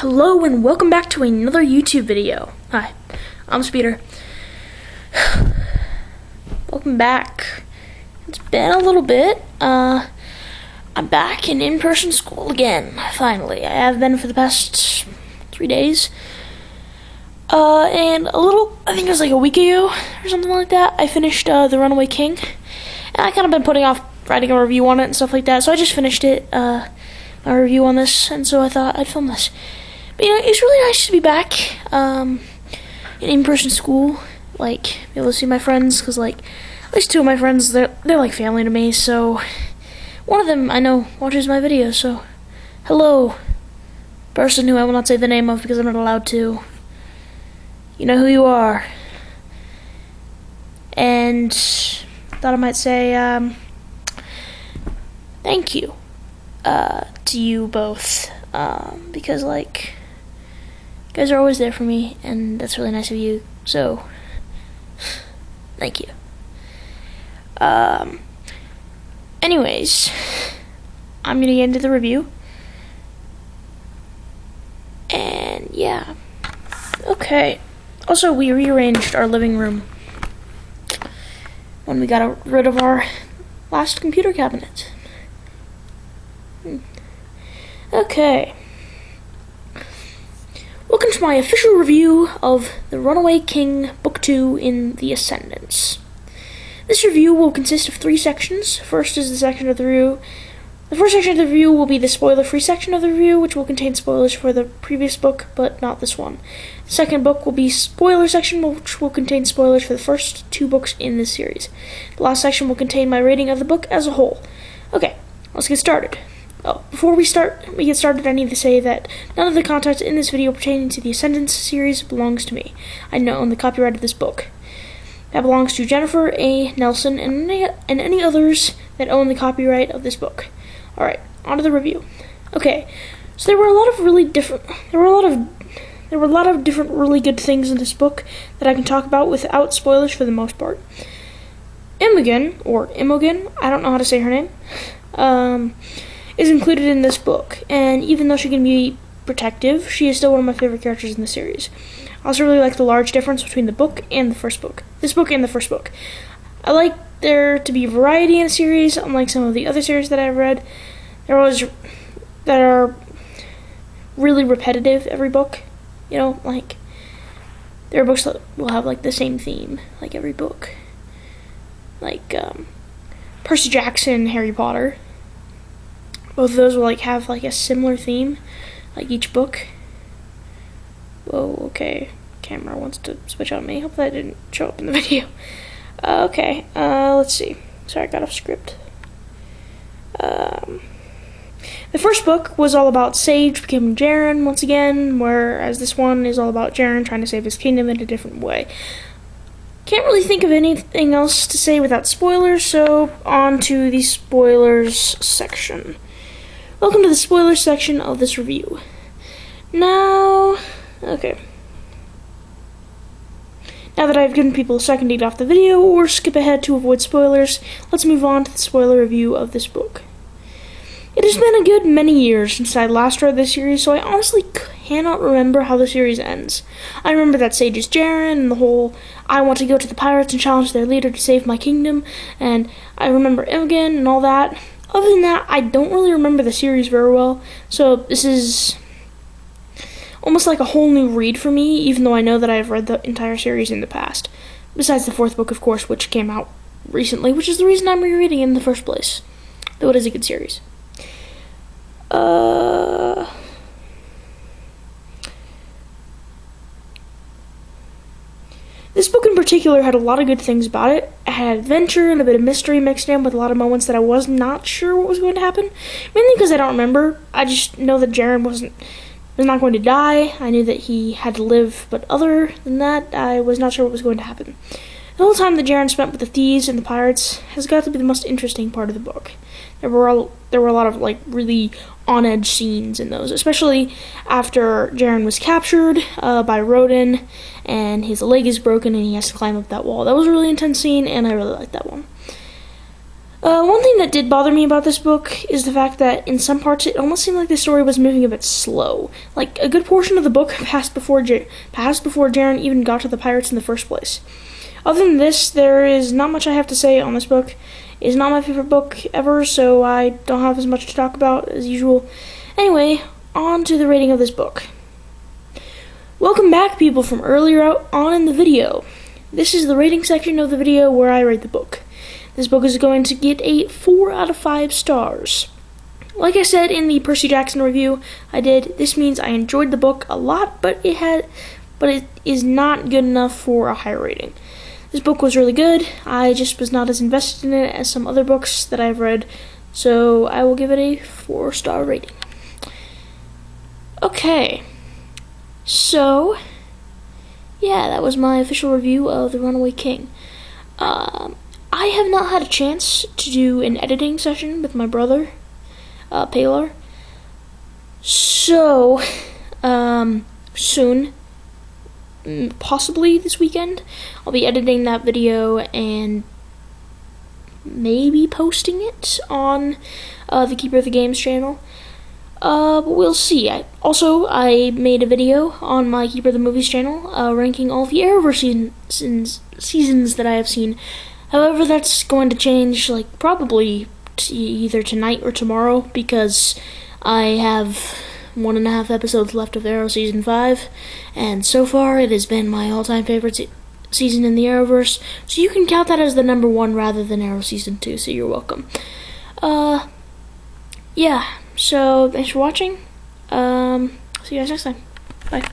Hello and welcome back to another YouTube video. Hi, I'm Speeder. Welcome back. It's been a little bit. I'm back in person school again, finally. I have been for the past 3 days. And I think it was like a week ago or something like that, I finished the Runaway King. And I kind of been putting off writing a review on it and stuff like that, so I just finished it, my review on this, and so I thought I'd film this. But it's really nice to be back in in-person school, like, be able to see my friends, because, like, at least two of my friends, they're like family to me, so one of them, I know, watches my videos, so hello, person who I will not say the name of because I'm not allowed to. You know who you are. And thought I might say, thank you, to you both, because, like, you guys are always there for me, and that's really nice of you, so, thank you. Anyways, I'm gonna get into the review, and yeah, okay. Also, we rearranged our living room when we got rid of our last computer cabinet. Okay. Welcome to my official review of The Runaway King, Book 2 in the Ascendance. This review will consist of 3 sections. First is the section of the review. The first section of the review will be the spoiler-free section of the review, which will contain spoilers for the previous book, but not this one. The second book will be spoiler section, which will contain spoilers for the first 2 books in this series. The last section will contain my rating of the book as a whole. Okay, let's get started. Before we get started, I need to say that none of the content in this video pertaining to the Ascendance series belongs to me. I don't own the copyright of this book. That belongs to Jennifer A. Nelson and any others that own the copyright of this book. Alright, on to the review. Okay, so there were a lot of different really good things in this book that I can talk about without spoilers for the most part. Imogen, I don't know how to say her name, is included in this book, and even though she can be protective, she is still one of my favorite characters in the series. I also really like the large difference between the book and the first book. This book and the first book. I like there to be variety in a series, unlike some of the other series that I've read. That are really repetitive every book. You know, like, there are books that will have, like, the same theme, like, every book. Like, Percy Jackson, Harry Potter. Both of those will, like, have, like, a similar theme, like, each book. Whoa, okay. Camera wants to switch on me. Hope that didn't show up in the video. Okay, let's see. Sorry, I got off script. The first book was all about Sage becoming Jaren once again, whereas this one is all about Jaren trying to save his kingdom in a different way. Can't really think of anything else to say without spoilers, so on to the spoilers section. Welcome to the spoilers section of this review. Now that I've given people a second to get off the video or skip ahead to avoid spoilers, let's move on to the spoiler review of this book. It has been a good many years since I last read this series, so I honestly cannot remember how the series ends. I remember that Sage is Jaren and the whole, I want to go to the pirates and challenge their leader to save my kingdom, and I remember Imogen and all that. Other than that, I don't really remember the series very well, so this is almost like a whole new read for me, even though I know that I've read the entire series in the past. Besides the 4th book, of course, which came out recently, which is the reason I'm rereading it in the first place. Though it is a good series. This book in particular had a lot of good things about it. It had adventure and a bit of mystery mixed in with a lot of moments that I was not sure what was going to happen. Mainly because I don't remember. I just know that Jaren was not going to die. I knew that he had to live, but other than that, I was not sure what was going to happen. The whole time that Jaren spent with the thieves and the pirates has got to be the most interesting part of the book. There were a lot of, like, really on-edge scenes in those, especially after Jaren was captured by Rodin, and his leg is broken and he has to climb up that wall. That was a really intense scene, and I really liked that one. One thing that did bother me about this book is the fact that in some parts it almost seemed like the story was moving a bit slow. Like, a good portion of the book passed before Jaren even got to the pirates in the first place. Other than this, there is not much I have to say on this book. It is not my favorite book ever, so I don't have as much to talk about as usual. Anyway, on to the rating of this book. Welcome back, people from earlier on in the video. This is the rating section of the video where I rate the book. This book is going to get a 4 out of 5 stars. Like I said in the Percy Jackson review I did, this means I enjoyed the book a lot, but it is not good enough for a higher rating. This book was really good. I just was not as invested in it as some other books that I've read, so I will give it a 4-star rating. Okay, so yeah, that was my official review of The Runaway King. I have not had a chance to do an editing session with my brother, Paylor. So, soon, possibly this weekend, I'll be editing that video and maybe posting it on the Keeper of the Games channel. But we'll see. I made a video on my Keeper of the Movies channel, ranking all the Arrowverse seasons that I have seen. However, that's going to change, like, probably either tonight or tomorrow, because I have 1.5 episodes left of Arrow Season 5, and so far it has been my all-time favorite season in the Arrowverse, so you can count that as the number 1 rather than Arrow Season 2, so you're welcome. Yeah, so thanks for watching. See you guys next time. Bye.